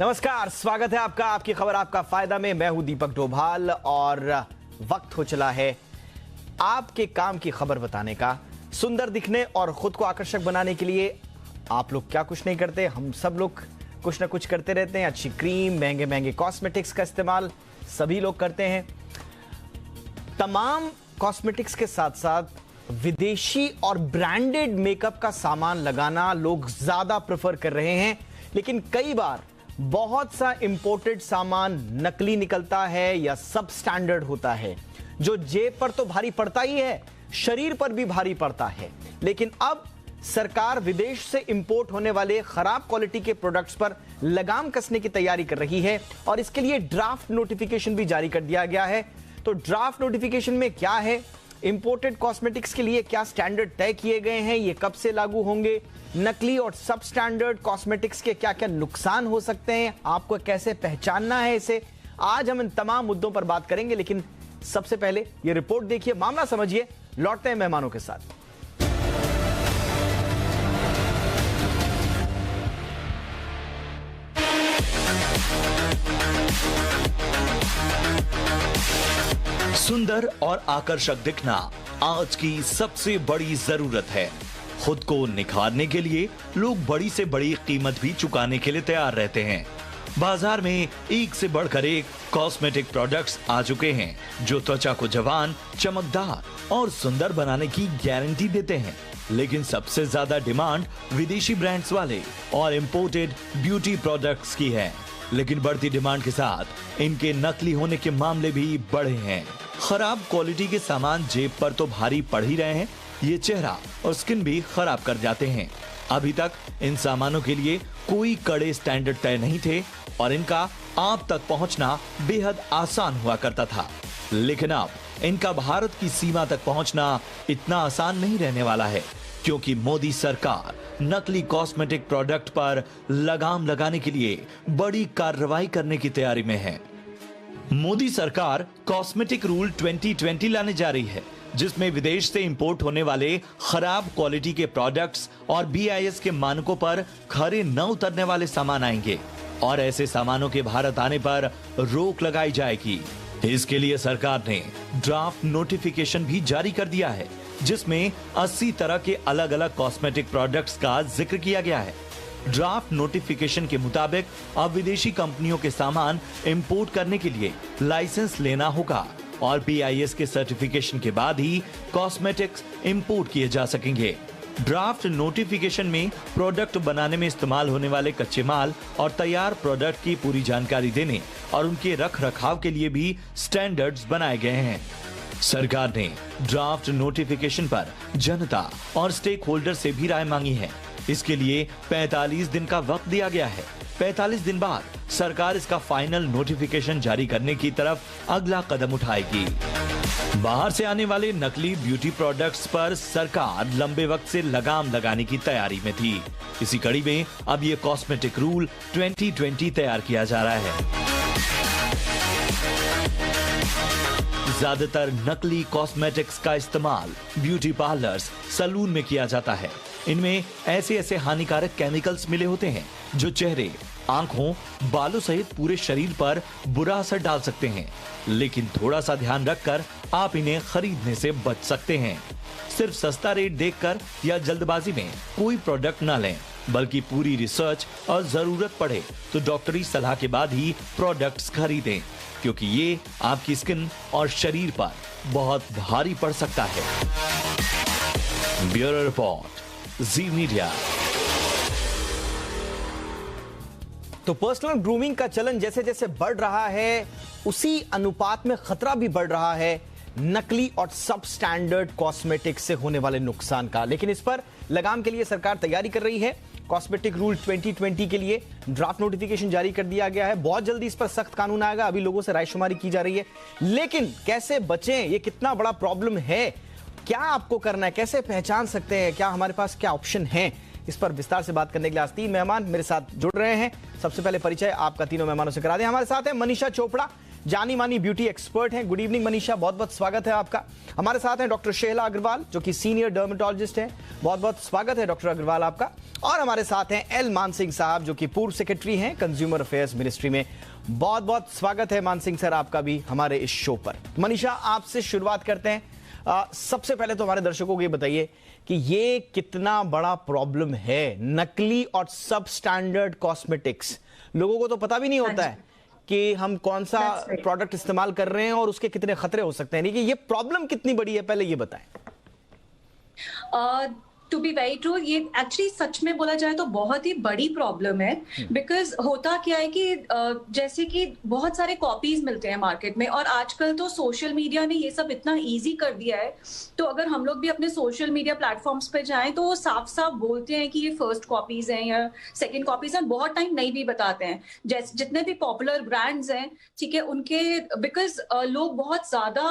नमस्कार, स्वागत है आपका आपकी खबर आपका फायदा में। मैं हूं दीपक डोभाल और वक्त हो चला है आपके काम की खबर बताने का। सुंदर दिखने और खुद को आकर्षक बनाने के लिए आप लोग क्या कुछ नहीं करते, हम सब लोग कुछ ना कुछ करते रहते हैं। अच्छी क्रीम, महंगे महंगे कॉस्मेटिक्स का इस्तेमाल सभी लोग करते हैं। तमाम कॉस्मेटिक्स के साथ साथ विदेशी और ब्रांडेड मेकअप का सामान लगाना लोग ज्यादा प्रेफर कर रहे हैं, लेकिन कई बार बहुत सा इंपोर्टेड सामान नकली निकलता है या सब स्टैंडर्ड होता है, जो जेब पर तो भारी पड़ता ही है, शरीर पर भी भारी पड़ता है। लेकिन अब सरकार विदेश से इंपोर्ट होने वाले खराब क्वालिटी के प्रोडक्ट्स पर लगाम कसने की तैयारी कर रही है और इसके लिए ड्राफ्ट नोटिफिकेशन भी जारी कर दिया गया है। तो ड्राफ्ट नोटिफिकेशन में क्या है, इंपोर्टेड कॉस्मेटिक्स के लिए क्या स्टैंडर्ड तय किए गए हैं, ये कब से लागू होंगे, नकली और सब स्टैंडर्ड कॉस्मेटिक्स के क्या क्या नुकसान हो सकते हैं, आपको कैसे पहचानना है इसे, आज हम इन तमाम मुद्दों पर बात करेंगे। लेकिन सबसे पहले ये रिपोर्ट देखिए, मामला समझिए, लौटते हैं मेहमानों के साथ। सुंदर और आकर्षक दिखना आज की सबसे बड़ी जरूरत है। खुद को निखारने के लिए लोग बड़ी से बड़ी कीमत भी चुकाने के लिए तैयार रहते हैं। बाजार में एक से बढ़कर एक कॉस्मेटिक प्रोडक्ट्स आ चुके हैं जो त्वचा को जवान, चमकदार और सुंदर बनाने की गारंटी देते हैं। लेकिन सबसे ज्यादा डिमांड विदेशी ब्रांड्स वाले और इंपोर्टेड ब्यूटी प्रोडक्ट्स की है। लेकिन बढ़ती डिमांड के साथ इनके नकली होने के मामले भी बढ़े हैं। खराब क्वालिटी के सामान जेब पर तो भारी पड़ ही रहे हैं, ये चेहरा और स्किन भी खराब कर जाते हैं। अभी तक इन सामानों के लिए कोई कड़े स्टैंडर्ड तय नहीं थे और इनका आप तक पहुंचना बेहद आसान हुआ करता था। लेकिन अब इनका भारत की सीमा तक पहुंचना इतना आसान नहीं रहने वाला है, क्योंकि मोदी सरकार नकली कॉस्मेटिक प्रोडक्ट पर लगाम लगाने के लिए बड़ी कार्रवाई करने की तैयारी में है। मोदी सरकार कॉस्मेटिक रूल 2020 लाने जा रही है, जिसमें विदेश से इंपोर्ट होने वाले खराब क्वालिटी के प्रोडक्ट्स और BIS के मानकों पर खरे न उतरने वाले सामान आएंगे और ऐसे सामानों के भारत आने पर रोक लगाई जाएगी। इसके लिए सरकार ने ड्राफ्ट नोटिफिकेशन भी जारी कर दिया है, जिसमें 80 तरह के अलग अलग कॉस्मेटिक प्रोडक्ट्स का जिक्र किया गया है। ड्राफ्ट नोटिफिकेशन के मुताबिक अब विदेशी कंपनियों के सामान इंपोर्ट करने के लिए लाइसेंस लेना होगा और BIS के सर्टिफिकेशन के बाद ही कॉस्मेटिक्स इंपोर्ट किए जा सकेंगे। ड्राफ्ट नोटिफिकेशन में प्रोडक्ट बनाने में इस्तेमाल होने वाले कच्चे माल और तैयार प्रोडक्ट की पूरी जानकारी देने और उनके रख रखाव के लिए भी स्टैंडर्ड्स बनाए गए हैं। सरकार ने ड्राफ्ट नोटिफिकेशन पर जनता और स्टेक होल्डर से भी राय मांगी है। इसके लिए 45 दिन का वक्त दिया गया है। 45 दिन बाद सरकार इसका फाइनल नोटिफिकेशन जारी करने की तरफ अगला कदम उठाएगी। बाहर से आने वाले नकली ब्यूटी प्रोडक्ट्स पर सरकार लंबे वक्त से लगाम लगाने की तैयारी में थी। इसी कड़ी में अब ये कॉस्मेटिक रूल 2020 तैयार किया जा रहा है। ज्यादातर नकली कॉस्मेटिक्स का इस्तेमाल ब्यूटी पार्लर्स, सैलून में किया जाता है। इनमें ऐसे हानिकारक केमिकल्स मिले होते हैं जो चेहरे, आंखों, बालों सहित पूरे शरीर पर बुरा असर डाल सकते हैं। लेकिन थोड़ा सा ध्यान रखकर आप इन्हें खरीदने से बच सकते हैं। सिर्फ सस्ता रेट देखकर या जल्दबाजी में कोई प्रोडक्ट न लें, बल्कि पूरी रिसर्च और जरूरत पड़े तो डॉक्टरी सलाह के बाद ही प्रोडक्ट्स खरीदें, क्योंकि ये आपकी स्किन और शरीर पर बहुत भारी पड़ सकता है। ब्यूरो रिपोर्ट, जी मीडिया। तो पर्सनल ग्रूमिंग का चलन जैसे जैसे बढ़ रहा है, उसी अनुपात में खतरा भी बढ़ रहा है नकली और सब स्टैंडर्ड कॉस्मेटिक से होने वाले नुकसान का। लेकिन इस पर लगाम के लिए सरकार तैयारी कर रही है। कॉस्मेटिक रूल 2020 के लिए ड्राफ्ट नोटिफिकेशन जारी कर दिया गया है। बहुत जल्दी इस पर सख्त कानून आएगा। अभी लोगों से रायशुमारी की जा रही है। लेकिन कैसे बचें, ये कितना बड़ा प्रॉब्लम है, क्या आपको करना है, कैसे पहचान सकते हैं, क्या हमारे पास क्या ऑप्शन है, इस पर विस्तार से बात करने के लिए आज तीन मेहमान मेरे साथ जुड़ रहे हैं। सबसे पहले परिचय आपका तीनों मेहमानों से करा दें। हमारे साथ है मनीषा चोपड़ा, जानी मानी ब्यूटी एक्सपर्ट हैं। गुड इवनिंग मनीषा, बहुत बहुत स्वागत है आपका। हमारे साथ हैं डॉक्टर शेहला अग्रवाल जो कि सीनियर डर्मेटोलॉजिस्ट हैं। बहुत बहुत स्वागत है डॉक्टर अग्रवाल आपका। और हमारे साथ हैं एल मान सिंह साहब जो कि पूर्व सेक्रेटरी हैं कंज्यूमर अफेयर्स मिनिस्ट्री में। बहुत बहुत स्वागत है मान सिंह सर आपका भी हमारे इस शो पर। मनीषा, आपसे शुरुआत करते हैं। सबसे पहले तो हमारे दर्शकों को ये बताइए कि ये कितना बड़ा प्रॉब्लम है, नकली और सब स्टैंडर्ड कॉस्मेटिक्स। लोगों को तो पता भी नहीं होता है कि हम कौन सा प्रोडक्ट इस्तेमाल कर रहे हैं और उसके कितने खतरे हो सकते हैं। ये प्रॉब्लम कितनी बड़ी है, पहले ये बताएं। टू बी वेरी ट्रू, ये एक्चुअली सच में बोला जाए तो बहुत ही बड़ी प्रॉब्लम है। बिकॉज होता क्या है कि जैसे कि बहुत सारे कॉपीज मिलते हैं मार्केट में, और आजकल तो सोशल मीडिया ने ये सब इतना इजी कर दिया है। तो अगर हम लोग भी अपने सोशल मीडिया प्लेटफॉर्म्स पे जाएं तो वो साफ साफ बोलते हैं कि ये फर्स्ट कॉपीज हैं या सेकेंड कॉपीज हैं। बहुत टाइम नहीं भी बताते हैं। जैसे जितने भी पॉपुलर ब्रांड्स हैं, ठीक है, उनके बिकॉज लोग बहुत ज्यादा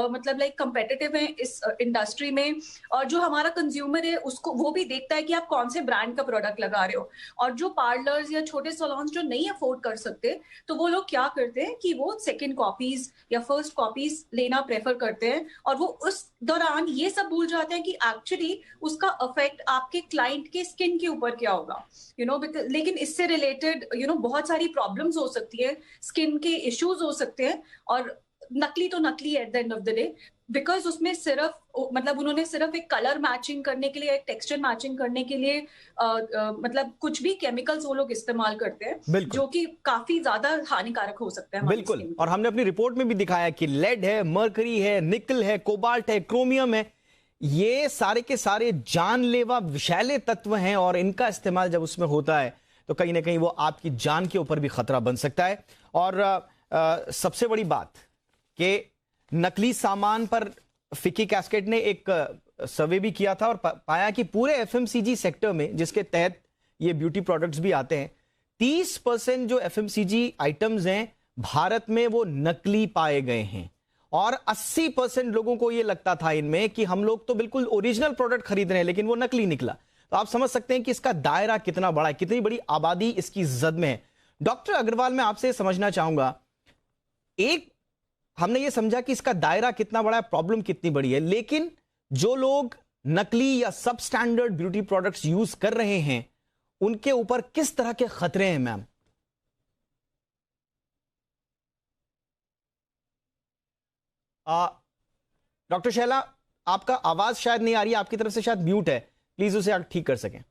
मतलब लाइक कंपेटिटिव हैं इस इंडस्ट्री में, और जो हमारा कंज्यूमर है उसको वो भी देखता है कि आप कौन से ब्रांड का प्रोडक्ट लगा रहे हो। और जो पार्लर्स या छोटे सैलून्स जो नहीं अफोर्ड कर सकते, तो वो लोग क्या करते हैं कि वो सेकंड कॉपीज या फर्स्ट कॉपीज लेना प्रेफर करते हैं, और वो उस दौरान ये सब भूल जाते हैं कि एक्चुअली उसका इफेक्ट आपके क्लाइंट के स्किन के ऊपर क्या होगा, लेकिन इससे रिलेटेड बहुत सारी प्रॉब्लम्स हो सकती है, स्किन के इश्यूज हो सकते हैं। और नकली तो नकली at the end of the day, because उसमें सिर्फ मतलब उन्होंने सिर्फ एक कलर मैचिंग करने के लिए, एक टेक्सचर मैचिंग करने के लिए मतलब कुछ भी केमिकल्स वो लोग इस्तेमाल करते हैं जो कि काफी ज्यादा हानिकारक हो सकता है। बिल्कुल, और हमने अपनी रिपोर्ट में भी दिखाया कि लेड है, मर्करी है, निकल है, कोबाल्ट है, क्रोमियम है, ये सारे के सारे जानलेवा विषैले तत्व हैं, और इनका इस्तेमाल जब उसमें होता है तो कहीं ना कहीं वो आपकी जान के ऊपर भी खतरा बन सकता है। और सबसे बड़ी बात कि नकली सामान पर फिक्की कैस्केड ने एक सर्वे भी किया था और पाया कि पूरे एफएमसीजी सेक्टर में, जिसके तहत ये ब्यूटी प्रोडक्ट्स भी आते हैं, 30% जो एफएमसीजी आइटम्स हैं भारत में वो नकली पाए गए हैं। और 80% लोगों को ये लगता था इनमें कि हम लोग तो बिल्कुल ओरिजिनल प्रोडक्ट खरीद रहे हैं, लेकिन वो नकली निकला। तो आप समझ सकते हैं कि इसका दायरा कितना बड़ा है, कितनी बड़ी आबादी इसकी जद में है। डॉक्टर अग्रवाल, मैं आपसे समझना चाहूंगा, एक हमने ये समझा कि इसका दायरा कितना बड़ा है, प्रॉब्लम कितनी बड़ी है, लेकिन जो लोग नकली या सब स्टैंडर्ड ब्यूटी प्रोडक्ट्स यूज कर रहे हैं उनके ऊपर किस तरह के खतरे हैं मैम? डॉक्टर शैला, आपका आवाज शायद नहीं आ रही है, आपकी तरफ से शायद म्यूट है, प्लीज उसे आप ठीक कर सकें।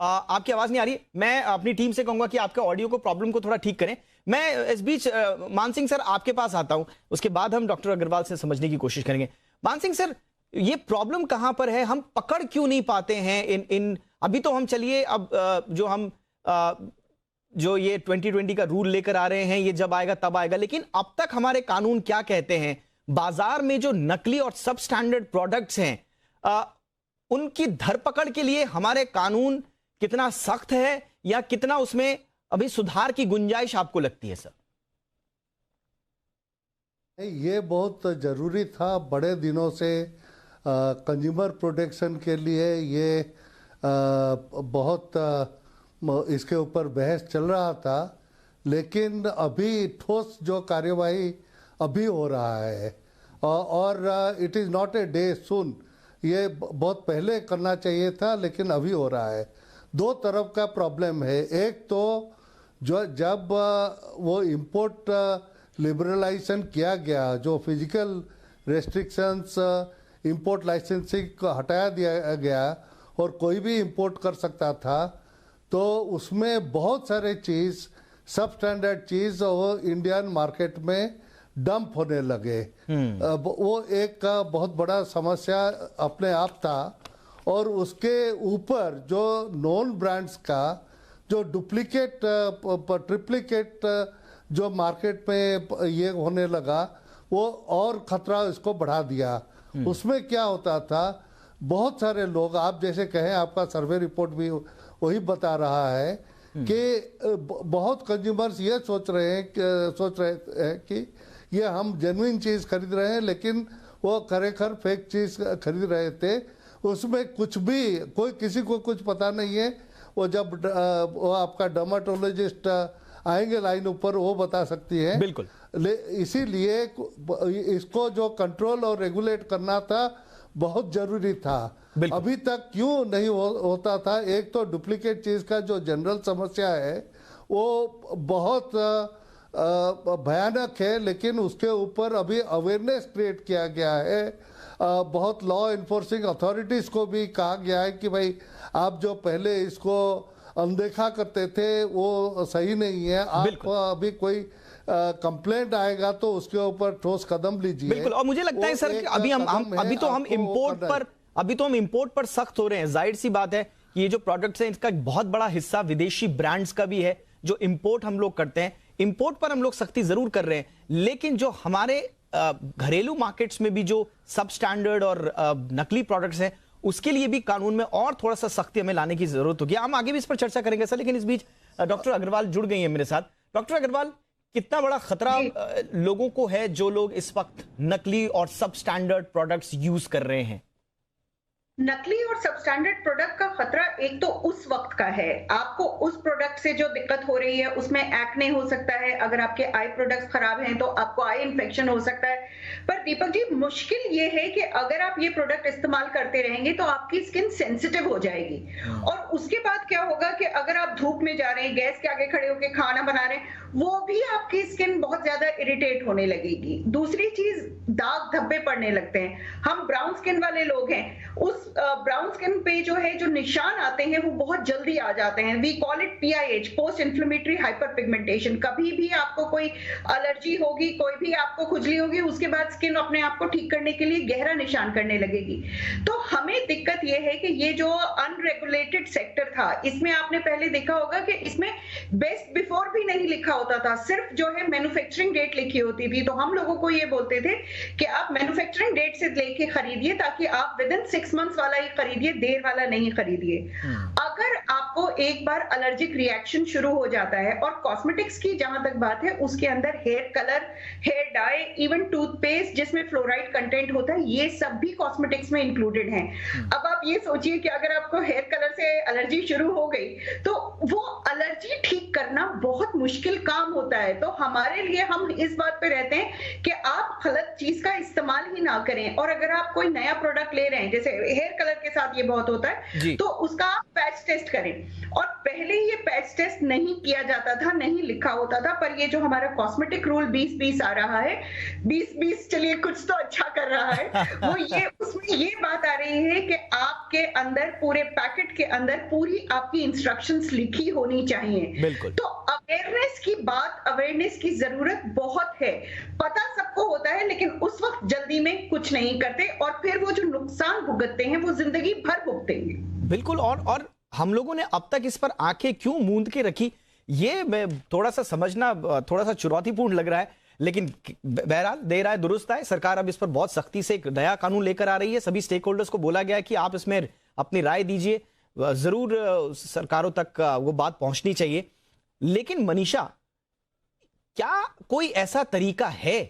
आपकी आवाज नहीं आ रही। मैं अपनी टीम से कहूंगा कि आपके ऑडियो को प्रॉब्लम को थोड़ा ठीक करें। मैं इस बीच मान सिंह सर आपके पास आता हूं, उसके बाद हम डॉक्टर अग्रवाल से समझने की कोशिश करेंगे। मान सिंह सर, ये प्रॉब्लम कहां पर है, हम पकड़ क्यों नहीं पाते हैं इन अभी तो हम चलिए अब जो ये 2020 का रूल लेकर आ रहे हैं, ये जब आएगा तब आएगा, लेकिन अब तक हमारे कानून क्या कहते हैं? बाजार में जो नकली और सब स्टैंडर्ड प्रोडक्ट्स हैं उनकी धरपकड़ के लिए हमारे कानून कितना सख्त है या कितना उसमें अभी सुधार की गुंजाइश आपको लगती है सर? ये बहुत जरूरी था। बड़े दिनों से कंज्यूमर प्रोटेक्शन के लिए ये बहुत इसके ऊपर बहस चल रहा था, लेकिन अभी ठोस जो कार्यवाही अभी हो रहा है, और it is not a day सुन, ये बहुत पहले करना चाहिए था, लेकिन अभी हो रहा है। दो तरफ का प्रॉब्लम है। एक तो जो जब वो इंपोर्ट लिबरलाइजेशन किया गया, जो फिजिकल रेस्ट्रिक्शंस इंपोर्ट लाइसेंसिंग को हटाया दिया गया और कोई भी इंपोर्ट कर सकता था, तो उसमें बहुत सारे चीज़, सब स्टैंडर्ड चीज़ वो इंडियन मार्केट में डंप होने लगे। वो एक बहुत बड़ा समस्या अपने आप था। और उसके ऊपर जो नॉन ब्रांड्स का जो डुप्लीकेट ट्रिप्लीकेट जो मार्केट में ये होने लगा, वो और खतरा इसको बढ़ा दिया। उसमें क्या होता था, बहुत सारे लोग, आप जैसे कहें, आपका सर्वे रिपोर्ट भी वही बता रहा है कि बहुत कंज्यूमर्स ये सोच रहे हैं कि ये हम जेन्युइन चीज़ खरीद रहे हैं, लेकिन वो खरेखर फेक चीज़ खरीद रहे थे। उसमें कुछ भी कोई किसी को कुछ पता नहीं है। वो जब वो आपका डर्माटोलॉजिस्ट आएंगे लाइन ऊपर, वो बता सकती है। बिल्कुल। इसीलिए इसको जो कंट्रोल और रेगुलेट करना था बहुत जरूरी था। अभी तक क्यों नहीं होता था? एक तो डुप्लीकेट चीज का जो जनरल समस्या है वो बहुत भयानक है, लेकिन उसके ऊपर अभी अवेयरनेस क्रिएट किया गया है। बहुत लॉ इन्फोर्सिंग अथॉरिटीज को भी कहा गया है कि भाई आप जो पहले इसको अनदेखा करते थे वो सही नहीं है। आप अभी कोई कंप्लेंट आएगा तो उसके ऊपर ठोस कदम लीजिए। बिल्कुल। और मुझे लगता है सर कि अभी तो हम इंपोर्ट पर सख्त हो रहे हैं। जाहिर सी बात है, ये जो प्रोडक्ट्स हैं इसका एक बहुत बड़ा हिस्सा विदेशी ब्रांड्स का भी है जो इंपोर्ट हम लोग करते हैं। इंपोर्ट पर हम लोग सख्ती जरूर कर रहे हैं, लेकिन जो हमारे घरेलू मार्केट्स में भी जो सब स्टैंडर्ड और नकली प्रोडक्ट्स हैं उसके लिए भी कानून में और थोड़ा सा सख्ती हमें लाने की जरूरत होगी। हम आगे भी इस पर चर्चा करेंगे सर, लेकिन इस बीच डॉक्टर अग्रवाल जुड़ गई हैं मेरे साथ। डॉक्टर अग्रवाल, कितना बड़ा खतरा लोगों को है जो लोग इस वक्त नकली और सब स्टैंडर्ड प्रोडक्ट्स यूज कर रहे हैं? नकली और सबस्टैंडर्ड प्रोडक्ट का खतरा एक तो उस वक्त का है, आपको उस प्रोडक्ट से जो दिक्कत हो रही है उसमें एक्ने हो सकता है, अगर आपके आई प्रोडक्ट्स खराब हैं तो आपको आई इन्फेक्शन हो सकता है। पर दीपक जी, मुश्किल ये है कि अगर आप ये प्रोडक्ट इस्तेमाल करते रहेंगे तो आपकी स्किन सेंसिटिव हो जाएगी, और उसके बाद क्या होगा कि अगर आप धूप में जा रहे हैं, गैस के आगे खड़े होकर खाना बना रहे हैं, वो भी आपकी स्किन बहुत ज्यादा इरिटेट होने लगेगी। दूसरी चीज, दाग धब्बे पड़ने लगते हैं। हम ब्राउन स्किन वाले लोग हैं, उस ब्राउन स्किन पे जो है जो निशान आते हैं वो बहुत जल्दी आ जाते हैं। We call it PIH, post inflammatory hyperpigmentation. कभी भी आपको कोई एलर्जी होगी, कोई भी आपको खुजली होगी, उसके बाद स्किन अपने आप को ठीक करने के लिए गहरा निशान करने लगेगी। तो हमें दिक्कत ये है कि ये जो अनरेगुलेटेड सेक्टर था, इसमें आपने पहले देखा होगा कि इसमें बेस्ट बिफोर भी नहीं लिखा होता था, सिर्फ जो है मैन्युफैक्चरिंग डेट लिखी होती थी। तो हम लोगों को ये बोलते थे कि आप मैन्युफैक्चरिंग डेट से लेके खरीदिए ताकि आप विद इन 6 मंथ्स वाला ही खरीदिए, देर वाला नहीं खरीदिए। अगर आपको एक बार एलर्जिक रिएक्शन शुरू हो जाता है, और कॉस्मेटिक्स की जहां तक बात है उसके अंदर hair colour, hair dye, even toothpaste जिसमें फ्लोराइड कंटेंट होता है, ये सब भी कॉस्मेटिक्स में इंक्लूडेड हैं। अब आप ये सोचिए कि अगर आपको हेयर कलर से एलर्जी शुरू हो गई तो वो एलर्जी ठीक करना बहुत मुश्किल काम होता है। तो हमारे लिए हम इस बात पे रहते हैं कि आप गलत चीज का इस्तेमाल ही ना करें। और अगर आप कोई नया प्रोडक्ट ले रहे हैं, जैसे हेयर कलर के साथ ये बहुत होता है, तो उसका आप पैच टेस्ट करें। और पहले ये पैच टेस्ट नहीं किया जाता था, नहीं लिखा होता था, पर ये जो हमारा कॉस्मेटिक रूल 2020 आ रहा है, 2020 चलिए कुछ तो अच्छा कर रहा है, वो ये उसमें ये बात आ रही है कि आपके अंदर पूरे पैकेट के अंदर पूरी आपकी इंस्ट्रक्शंस लिखी होनी चाहिए। तो अवेयरनेस की बात, अवेयरनेस की जरूरत बहुत है। पता सबको होता है, लेकिन उस वक्त जल्दी में कुछ नहीं करते, और फिर वो जो नुकसान भुगतते हैं वो जिंदगी भर भुगतेंगे। बिल्कुल। और हम लोगों ने अब तक इस पर आंखें क्यों मूंद के रखी, ये मैं थोड़ा सा समझना थोड़ा सा चुनौतीपूर्ण लग रहा है, लेकिन बहरहाल देर आए दुरुस्त आए। सरकार अब इस पर बहुत सख्ती से एक नया कानून लेकर आ रही है। सभी स्टेक होल्डर्स को बोला गया है कि आप इसमें अपनी राय दीजिए, जरूर सरकारों तक वो बात पहुंचनी चाहिए। लेकिन मनीषा, क्या कोई ऐसा तरीका है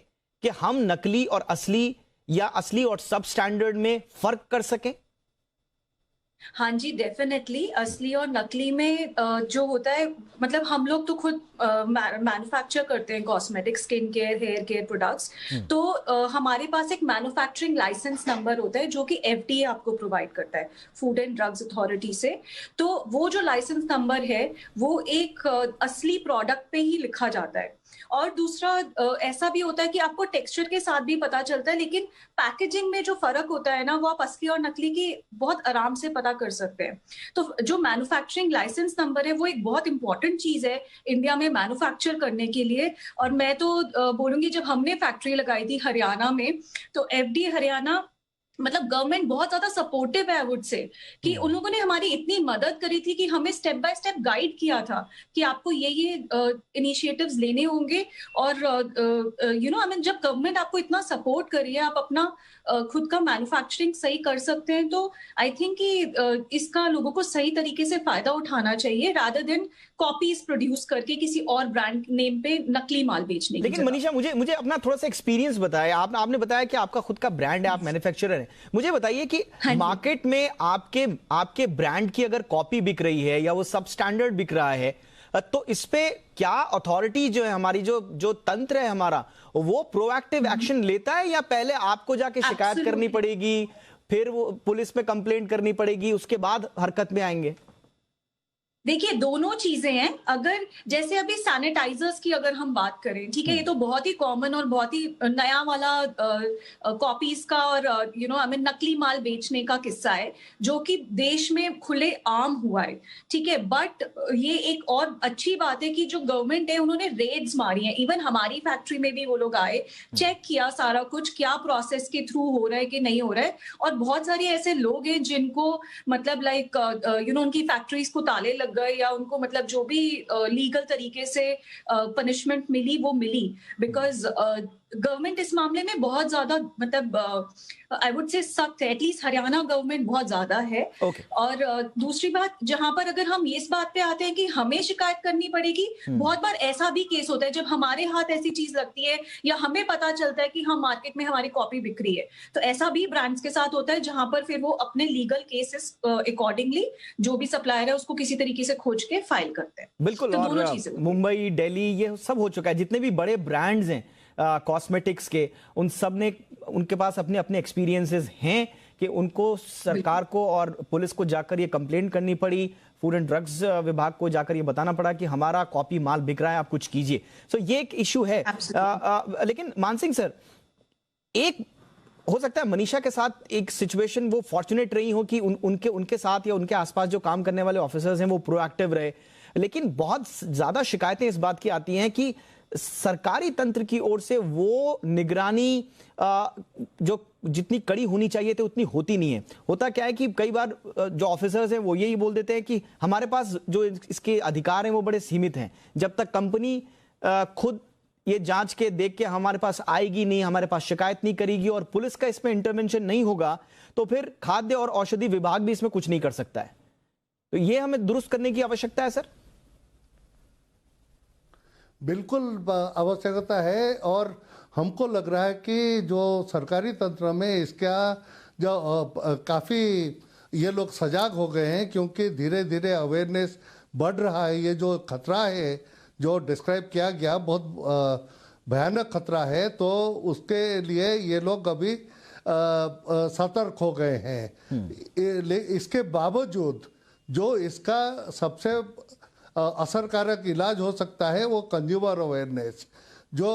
कि हम नकली और असली या असली और सब स्टैंडर्ड में फर्क कर सकें? हाँ जी, डेफिनेटली। असली और नकली में जो होता है, मतलब हम लोग तो खुद मैन्युफैक्चर करते हैं cosmetic, skin care, hair care products, तो हमारे पास एक मैन्युफैक्चरिंग लाइसेंस नंबर होता है जो कि FDA आपको प्रोवाइड करता है, फूड एंड ड्रग्स अथॉरिटी से। तो वो जो लाइसेंस नंबर है वो एक असली प्रोडक्ट पे ही लिखा जाता है। और दूसरा ऐसा भी होता है कि आपको टेक्सचर के साथ भी पता चलता है, लेकिन पैकेजिंग में जो फर्क होता है ना, वो आप असली और नकली की बहुत आराम से पता कर सकते हैं। तो जो मैन्युफैक्चरिंग लाइसेंस नंबर है वो एक बहुत इंपॉर्टेंट चीज है इंडिया में मैन्युफैक्चर करने के लिए। और मैं तो बोलूंगी, जब हमने फैक्ट्री लगाई थी हरियाणा में, तो FDA हरियाणा, मतलब गवर्नमेंट बहुत ज्यादा सपोर्टिव है, आई वुड से, कि उन लोगों ने हमारी इतनी मदद करी थी कि हमें स्टेप बाय स्टेप गाइड किया था कि आपको ये इनिशिएटिव्स लेने होंगे। और जब गवर्नमेंट आपको इतना सपोर्ट करी है, आप अपना खुद का मैन्युफैक्चरिंग सही कर सकते हैं। तो आई थिंक कि इसका लोगों को सही तरीके से फायदा उठाना चाहिए, रादर देन कॉपीज प्रोड्यूस करके किसी और ब्रांड नेम पे नकली माल बेचने की। लेकिन मनीषा, मुझे अपना थोड़ा सा एक्सपीरियंस बताया। आपने बताया कि आपका खुद का ब्रांड है, आप मैन्युफैक्चरर हैं, मुझे बताइए कि मार्केट में आपके ब्रांड की अगर कॉपी बिक रही है या वो सब स्टैंडर्ड बिक रहा है, तो इस पे क्या अथॉरिटी जो है हमारी, जो तंत्र है हमारा, वो प्रोएक्टिव एक्शन लेता है, या पहले आपको जाके शिकायत करनी पड़ेगी, फिर वो पुलिस में कंप्लेंट करनी पड़ेगी, उसके बाद हरकत में आएंगे? देखिए, दोनों चीजें हैं। अगर जैसे अभी सैनिटाइजर्स की अगर हम बात करें, ठीक है, ये तो बहुत ही कॉमन और बहुत ही नया वाला कॉपीज का और नकली माल बेचने का किस्सा है, जो कि देश में खुले आम हुआ है, ठीक है। बट ये एक और अच्छी बात है कि जो गवर्नमेंट है उन्होंने रेड्स मारी हैं। इवन हमारी फैक्ट्री में भी वो लोग आए, चेक किया सारा कुछ, क्या प्रोसेस के थ्रू हो रहा है कि नहीं हो रहा है। और बहुत सारे ऐसे लोग हैं जिनको मतलब उनकी फैक्ट्रीज को ताले लग गए, या उनको मतलब जो भी लीगल तरीके से पनिशमेंट मिली वो मिली, बिकॉज गवर्नमेंट इस मामले में बहुत ज्यादा मतलब आई वुड से सख्त है। एटलीस्ट हरियाणा गवर्नमेंट बहुत ज्यादा है। और दूसरी बात, जहां पर अगर हम इस बात पे आते हैं कि हमें शिकायत करनी पड़ेगी, बहुत बार ऐसा भी केस होता है जब हमारे हाथ ऐसी चीज लगती है या हमें पता चलता है कि हम मार्केट में हमारी कॉपी बिक रही है, तो ऐसा भी ब्रांड्स के साथ होता है जहां पर फिर वो अपने लीगल केसेस अकॉर्डिंगली जो भी सप्लायर है उसको किसी तरीके से खोज के फाइल करते हैं। बिल्कुल। तो और मुंबई, दिल्ली, ये सब हो चुका है। जितने भी बड़े ब्रांड्स हैं कॉस्मेटिक्स के, उन सब ने, उनके पास अपने अपने एक्सपीरियंसेस हैं कि उनको सरकार को और पुलिस को जाकर ये कंप्लेंट करनी पड़ी, फूड एंड ड्रग्स विभाग को जाकर ये बताना पड़ा कि हमारा कॉपी माल बिक रहा है, आप कुछ कीजिए। सो ये एक इशू है। लेकिन मानसिंह सर, एक हो सकता है मनीषा के साथ एक सिचुएशन वो फॉर्चुनेट रही हो कि उनके साथ या उनके आसपास जो काम करने वाले ऑफिसर्स हैं वो प्रोएक्टिव रहे, लेकिन बहुत ज्यादा शिकायतें इस बात की आती हैं कि सरकारी तंत्र की ओर से वो निगरानी जो जितनी कड़ी होनी चाहिए थी उतनी होती नहीं है। होता क्या है कि कई बार जो ऑफिसर्स हैं वो यही बोल देते हैं कि हमारे पास जो इसके अधिकार हैं वो बड़े सीमित हैं, जब तक कंपनी खुद ये जांच के देख के हमारे पास आएगी नहीं, हमारे पास शिकायत नहीं करेगी और पुलिस का इसमें इंटरवेंशन नहीं होगा, तो फिर खाद्य और औषधि विभाग भी इसमें कुछ नहीं कर सकता है। तो ये हमें दुरुस्त करने की आवश्यकता है सर। बिल्कुल आवश्यकता है, और हमको लग रहा है कि जो सरकारी तंत्र में इसका जो काफ़ी ये लोग सजाग हो गए हैं, क्योंकि धीरे धीरे अवेयरनेस बढ़ रहा है। ये जो खतरा है जो डिस्क्राइब किया गया बहुत भयानक खतरा है, तो उसके लिए ये लोग अभी सतर्क हो गए हैं। इसके बावजूद जो इसका सबसे असरकारक इलाज हो सकता है वो कंज्यूमर अवेयरनेस। जो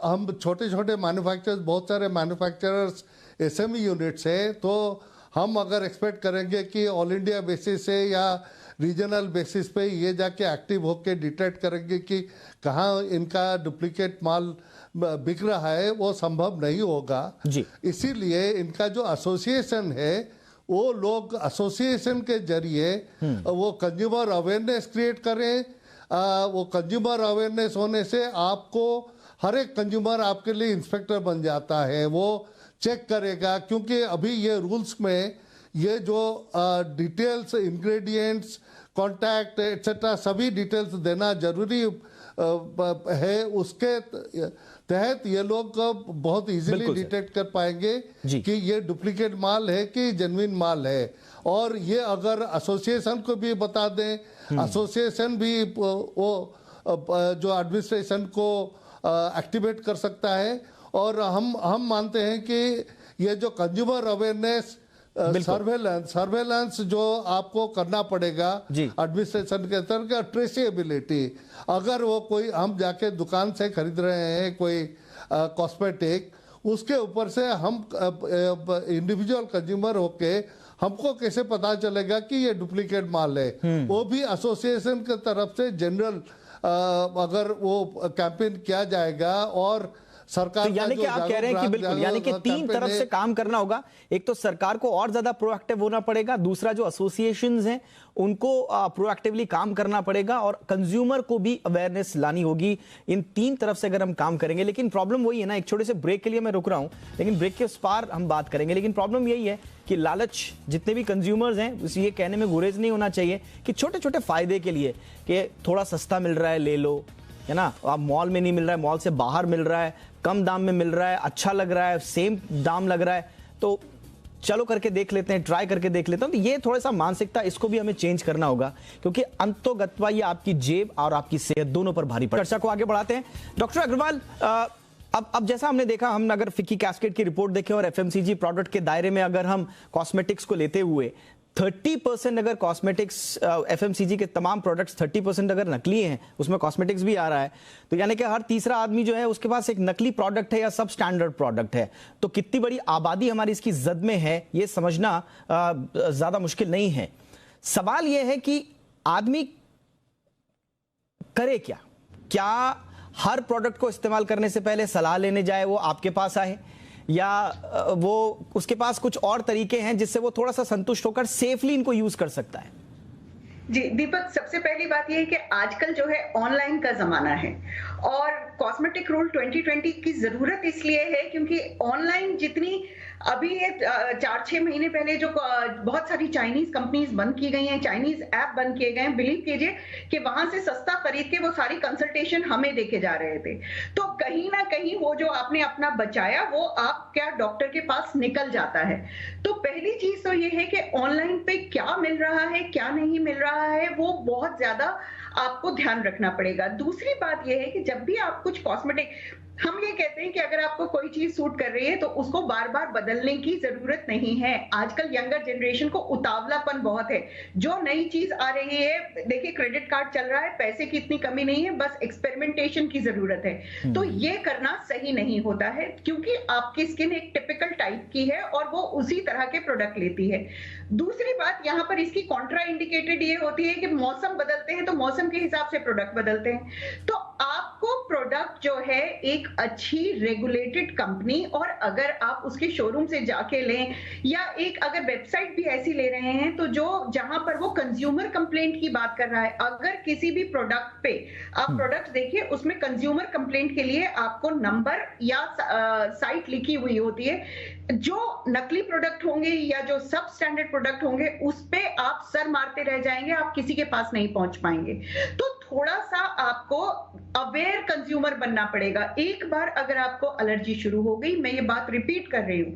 हम छोटे छोटे मैन्युफैक्चरर्स, बहुत सारे मैन्युफैक्चरर्स एसएमई यूनिट्स है, तो हम अगर एक्सपेक्ट करेंगे कि ऑल इंडिया बेसिस से या रीजनल बेसिस पे ये जाके एक्टिव होके डिटेक्ट करेंगे कि कहाँ इनका डुप्लीकेट माल बिक रहा है, वो संभव नहीं होगा जी। इसीलिए इनका जो एसोसिएशन है, वो लोग एसोसिएशन के जरिए वो कंज्यूमर अवेयरनेस क्रिएट करें। वो कंज्यूमर अवेयरनेस होने से आपको हर एक कंज्यूमर आपके लिए इंस्पेक्टर बन जाता है, वो चेक करेगा। क्योंकि अभी ये रूल्स में ये जो डिटेल्स, इंग्रेडिएंट्स, कॉन्टैक्ट एटसेट्रा सभी डिटेल्स देना जरूरी है, उसके तहत ये लोग बहुत इजीली डिटेक्ट कर पाएंगे कि ये डुप्लीकेट माल है कि जेन्युइन माल है। और ये अगर एसोसिएशन को भी बता दें, एसोसिएशन भी वो जो एडमिनिस्ट्रेशन को एक्टिवेट कर सकता है। और हम मानते हैं कि ये जो कंज्यूमर अवेयरनेस सर्वेलेंस जो आपको करना पड़ेगा एडमिनिस्ट्रेशन के अंतर्गत, ट्रेसेबिलिटी, अगर वो कोई हम जाके दुकान से खरीद रहे हैं कोई कॉस्मेटिक, उसके ऊपर से हम इंडिविजुअल कंज्यूमर होके हमको कैसे पता चलेगा कि ये डुप्लीकेट माल है। वो भी एसोसिएशन की तरफ से जनरल अगर वो कैंपेन किया जाएगा और सरकार तो यानी कि आप कह रहे हैं कि बिल्कुल, यानी कि तीन तरफ से काम करना होगा। एक तो सरकार को और ज्यादा प्रोएक्टिव होना पड़ेगा, दूसरा जो एसोसिएशंस हैं उनको प्रोएक्टिवली काम करना पड़ेगा, और कंज्यूमर को भी अवेयरनेस लानी होगी। इन तीन तरफ से अगर हम काम करेंगे, लेकिन प्रॉब्लम वही है ना, एक छोटे से ब्रेक के लिए मैं रुक रहा हूं, लेकिन ब्रेक के उस पार हम बात करेंगे। लेकिन प्रॉब्लम यही है कि लालच, जितने भी कंज्यूमर्स हैं, ये कहने में गुरेज नहीं होना चाहिए कि छोटे छोटे फायदे के लिए कि थोड़ा सस्ता मिल रहा है ले लो, है ना, आप मॉल में नहीं मिल रहा है, मॉल से बाहर मिल रहा है, कम दाम में मिल रहा है, अच्छा लग रहा है, सेम दाम लग रहा है, तो चलो करके देख लेते हैं, ट्राई करके देख लेते हैं। तो ये थोड़ा सा मानसिकता, इसको भी हमें चेंज करना होगा, क्योंकि अंतोगत्वा ये आपकी जेब और आपकी सेहत दोनों पर भारी पड़े। चर्चा को आगे बढ़ाते हैं। डॉक्टर अग्रवाल, अब जैसा हमने देखा, हम अगर फिक्की कैस्केड की रिपोर्ट देखें और एफएमसीजी प्रोडक्ट के दायरे में अगर हम कॉस्मेटिक्स को लेते हुए 30% अगर कॉस्मेटिक्स, एफएमसीजी के तमाम प्रोडक्ट्स 30% अगर नकली हैं, उसमें कॉस्मेटिक्स भी आ रहा है, तो यानी कि हर तीसरा आदमी जो है उसके पास एक नकली प्रोडक्ट है या सब स्टैंडर्ड प्रोडक्ट है। तो कितनी बड़ी आबादी हमारी इसकी जद में है, ये समझना ज्यादा मुश्किल नहीं है। सवाल यह है कि आदमी करे क्या? क्या हर प्रोडक्ट को इस्तेमाल करने से पहले सलाह लेने जाए वो आपके पास आए, या वो उसके पास कुछ और तरीके हैं जिससे वो थोड़ा सा संतुष्ट होकर सेफली इनको यूज कर सकता है? जी दीपक, सबसे पहली बात यह है कि आजकल जो है ऑनलाइन का जमाना है और कॉस्मेटिक रूल 2020 की जरूरत इसलिए है क्योंकि ऑनलाइन जितनी अभी ये 4-6 महीने पहले जो बहुत सारी चाइनीज कंपनीज बंद की गई हैं, चाइनीज ऐप बंद किए गए हैं, बिलीव कीजिए कि वहां से सस्ता खरीद के वो सारी कंसल्टेशन हमें देके जा रहे थे। तो कहीं ना कहीं वो जो आपने अपना बचाया वो आप क्या डॉक्टर के पास निकल जाता है। तो पहली चीज तो ये है कि ऑनलाइन पे क्या मिल रहा है, क्या नहीं मिल रहा है, वो बहुत ज्यादा आपको ध्यान रखना पड़ेगा। दूसरी बात यह है कि जब भी आप कुछ कॉस्मेटिक, हम ये कहते हैं कि अगर आपको कोई चीज सूट कर रही है तो उसको बार बार बदलने की जरूरत नहीं है। आजकल यंगर जनरेशन को उतावलापन बहुत है। जो नई चीज आ रही है, देखिए क्रेडिट कार्ड चल रहा है, पैसे की इतनी कमी नहीं है, बस एक्सपेरिमेंटेशन की जरूरत है। तो ये करना सही नहीं होता है क्योंकि आपकी स्किन एक टिपिकल टाइप की है और वो उसी तरह के प्रोडक्ट लेती है। दूसरी बात यहाँ पर इसकी कॉन्ट्रा इंडिकेटेड ये होती है कि मौसम बदलते हैं तो मौसम के हिसाब से प्रोडक्ट बदलते हैं। तो आपको प्रोडक्ट जो है एक अच्छी रेगुलेटेड कंपनी, और अगर आप उसके शोरूम से जाके लें या एक अगर वेबसाइट भी ऐसी ले रहे हैं तो जो जहां पर वो कंज्यूमर कंप्लेंट की बात कर रहा है, अगर किसी भी प्रोडक्ट पे आप प्रोडक्ट देखिए उसमें कंज्यूमर कंप्लेंट के लिए आपको नंबर या साइट लिखी हुई होती है। जो नकली प्रोडक्ट होंगे या जो सब स्टैंडर्ड प्रोडक्ट होंगे उस पे आप सर मारते रह जाएंगे, आप किसी के पास नहीं पहुंच पाएंगे। तो थोड़ा सा आपको अवेयर कंज्यूमर बनना पड़ेगा। एक बार अगर आपको एलर्जी शुरू हो गई, मैं ये बात रिपीट कर रही हूं,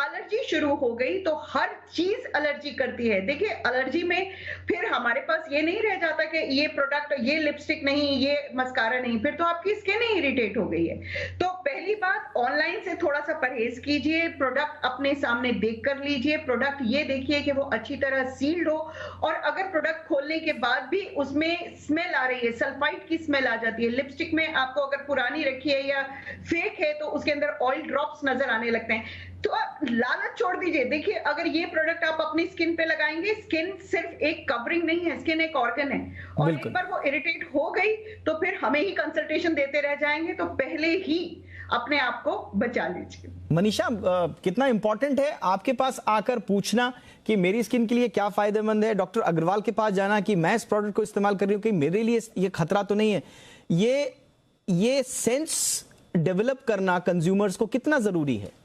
एलर्जी शुरू हो गई तो हर चीज एलर्जी करती है। देखिए एलर्जी में फिर हमारे पास ये नहीं रह जाता कि ये प्रोडक्ट, ये लिपस्टिक नहीं, ये मस्कारा नहीं, फिर तो आपकी स्किन ही इरिटेट हो गई है। तो पहली बात, ऑनलाइन से थोड़ा सा परहेज कीजिए, प्रोडक्ट अपने सामने देख कर लीजिए, प्रोडक्ट ये देखिए कि वो अच्छी तरह सील्ड हो, और अगर प्रोडक्ट खोलने के बाद भी उसमें स्मेल आ रही है, सल्फाइड की स्मेल आ जाती है, लिपस्टिक में आपको अगर पुरानी रखी है या फेक है तो उसके अंदर ऑयल ड्रॉप्स नजर आने लगते हैं, तो आप लालच छोड़ दीजिए। देखिए अगर ये प्रोडक्ट आप अपनी स्किन पे लगाएंगे, स्किन सिर्फ एक कवरिंग नहीं है, स्किन एक ऑर्गन है, और एक बार वो इरिटेट हो गई तो फिर हमें ही कंसल्टेशन देते रह जाएंगे। तो पहले ही अपने आप को बचा लीजिए। मनीषा, कितना इंपॉर्टेंट है आपके पास आकर पूछना कि मेरी स्किन के लिए क्या फायदेमंद है, डॉक्टर अग्रवाल के पास जाना कि मैं इस प्रोडक्ट को इस्तेमाल कर रही हूँ कि मेरे लिए ये खतरा तो नहीं है। ये सेंस डेवलप करना कंज्यूमर्स को कितना जरूरी है?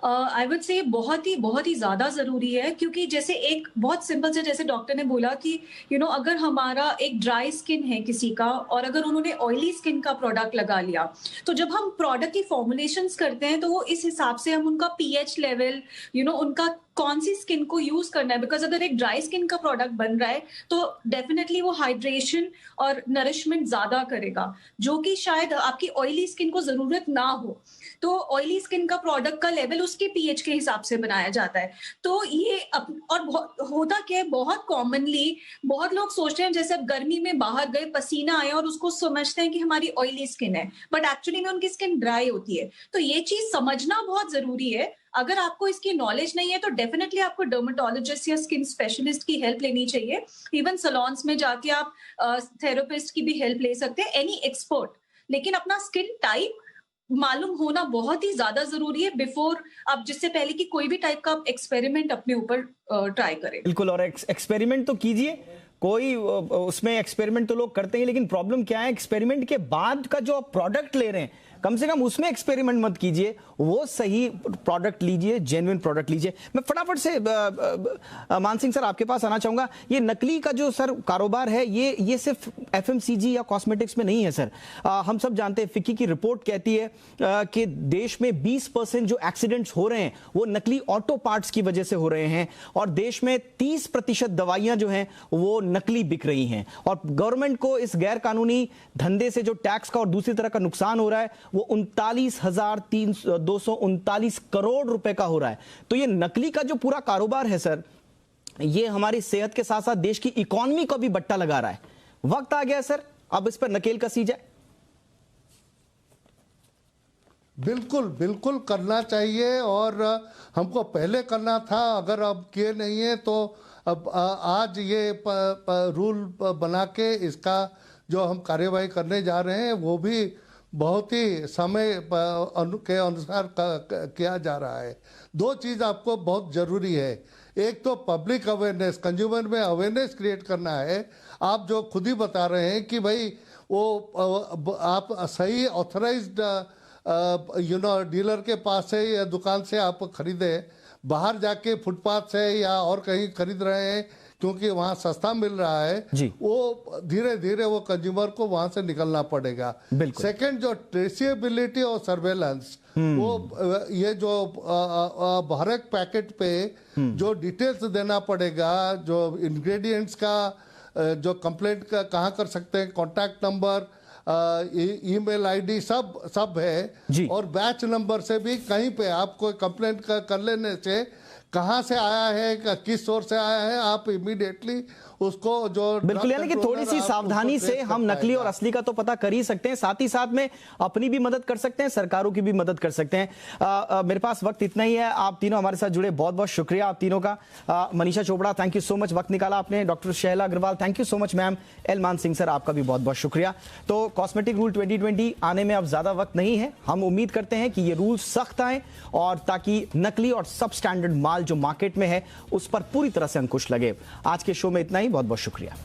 आई वुड से बहुत ही ज्यादा जरूरी है, क्योंकि जैसे एक बहुत सिंपल से, जैसे डॉक्टर ने बोला कि अगर हमारा एक ड्राई स्किन है किसी का और अगर उन्होंने ऑयली स्किन का प्रोडक्ट लगा लिया, तो जब हम प्रोडक्ट की फॉर्मुलेशंस करते हैं तो वो इस हिसाब से हम उनका पीएच लेवल, उनका कौन सी स्किन को यूज करना है, बिकॉज अगर एक ड्राई स्किन का प्रोडक्ट बन रहा है तो डेफिनेटली वो हाइड्रेशन और नरिशमेंट ज्यादा करेगा, जो कि शायद आपकी ऑयली स्किन को जरूरत ना हो। तो ऑयली स्किन का प्रोडक्ट का लेवल उसके पीएच के हिसाब से बनाया जाता है। तो ये और होता क्या है, बहुत कॉमनली बहुत लोग सोचते हैं जैसे अब गर्मी में बाहर गए, पसीना आया और उसको समझते हैं कि हमारी ऑयली स्किन है, बट एक्चुअली में उनकी स्किन ड्राई होती है। तो ये चीज समझना बहुत जरूरी है। अगर आपको इसकी नॉलेज नहीं है तो डेफिनेटली आपको डर्मेटोलॉजिस्ट या स्किन स्पेशलिस्ट की हेल्प लेनी चाहिए। इवन सैलून्स में जाके आप थेरेपिस्ट की भी हेल्प ले सकते हैं, एनी एक्सपर्ट। लेकिन अपना स्किन टाइप मालूम होना बहुत ही ज्यादा जरूरी है बिफोर आप, जिससे पहले कि कोई भी टाइप का आप एक्सपेरिमेंट अपने ऊपर ट्राई करें। बिल्कुल, और एक्सपेरिमेंट तो कीजिए, कोई उसमें एक्सपेरिमेंट तो लोग करते हैं, लेकिन प्रॉब्लम क्या है, एक्सपेरिमेंट के बाद का जो आप प्रोडक्ट ले रहे हैं कम से कम उसमें एक्सपेरिमेंट मत कीजिए, वो सही प्रोडक्ट लीजिए, जेन्युइन प्रोडक्ट लीजिए। मैं फटाफट से मान सिंह सर आपके पास आना चाहूंगा। ये नकली का जो सर कारोबार है, ये सिर्फ एफएमसीजी या कॉस्मेटिक्स में नहीं है सर। हम सब जानते हैं, फिक्की की रिपोर्ट कहती है कि देश में 20% जो एक्सीडेंट्स हो रहे हैं वो नकली ऑटो पार्ट्स की वजह से हो रहे हैं, और देश में 30% दवाइयां जो हैं वो नकली बिक रही हैं। और गवर्नमेंट को इस गैर कानूनी धंधे से जो टैक्स का और दूसरी तरह का नुकसान हो रहा है वो 39,239 करोड़ रुपए का हो रहा है। तो ये नकली का जो पूरा कारोबार है सर, ये हमारी सेहत के साथ साथ देश की इकोनॉमी को भी बट्टा लगा रहा है। वक्त आ गया सर, अब इस पर नकेल कसी जाए। बिल्कुल बिल्कुल करना चाहिए, और हमको पहले करना था। अगर अब किए नहीं है तो अब आज ये रूल बना के इसका जो हम कार्यवाही करने जा रहे हैं वो भी बहुत ही समय के अनुसार किया जा रहा है। दो चीज़ आपको बहुत ज़रूरी है। एक तो पब्लिक अवेयरनेस, कंज्यूमर में अवेयरनेस क्रिएट करना है। आप जो खुद ही बता रहे हैं कि भाई वो आप सही ऑथराइज्ड डीलर के पास से या दुकान से आप खरीदे, बाहर जाके फुटपाथ से या और कहीं खरीद रहे हैं क्योंकि वहाँ सस्ता मिल रहा है, वो धीरे धीरे वो कंज्यूमर को वहाँ से निकलना पड़ेगा। सेकंड, जो ट्रेसिएबिलिटी और सर्वेलेंस, वो ये जो हर एक पैकेट पे जो डिटेल्स देना पड़ेगा, जो इंग्रेडिएंट्स का, जो कंप्लेंट का कहाँ कर सकते हैं, कॉन्टैक्ट नंबर, ईमेल आईडी सब है, और बैच नंबर से भी कहीं पे आपको कंप्लेंट कर लेने से कहां से आया है, किस सोर्स से आया है, आप इमीडिएटली उसको जो बिल्कुल, यानी कि थोड़ी सी सावधानी से हम नकली और असली का तो पता कर ही सकते हैं, साथ ही साथ में अपनी भी मदद कर सकते हैं, सरकारों की भी मदद कर सकते हैं। मेरे पास वक्त इतना ही है। आप तीनों हमारे साथ जुड़े, बहुत बहुत शुक्रिया आप तीनों का। Manisha Chopra, thank you so much, वक्त निकाला आपने। Doctor Shaila Agarwal, thank you so much ma'am. L Maan Singh sir, आपका भी बहुत बहुत शुक्रिया। तो कॉस्मेटिक रूल 2020 आने में अब ज्यादा वक्त नहीं है। हम उम्मीद करते हैं कि ये रूल सख्त आए, और ताकि नकली और सब स्टैंडर्ड माल जो मार्केट में है उस पर पूरी तरह से अंकुश लगे। आज के शो में इतना ही, बहुत बहुत शुक्रिया।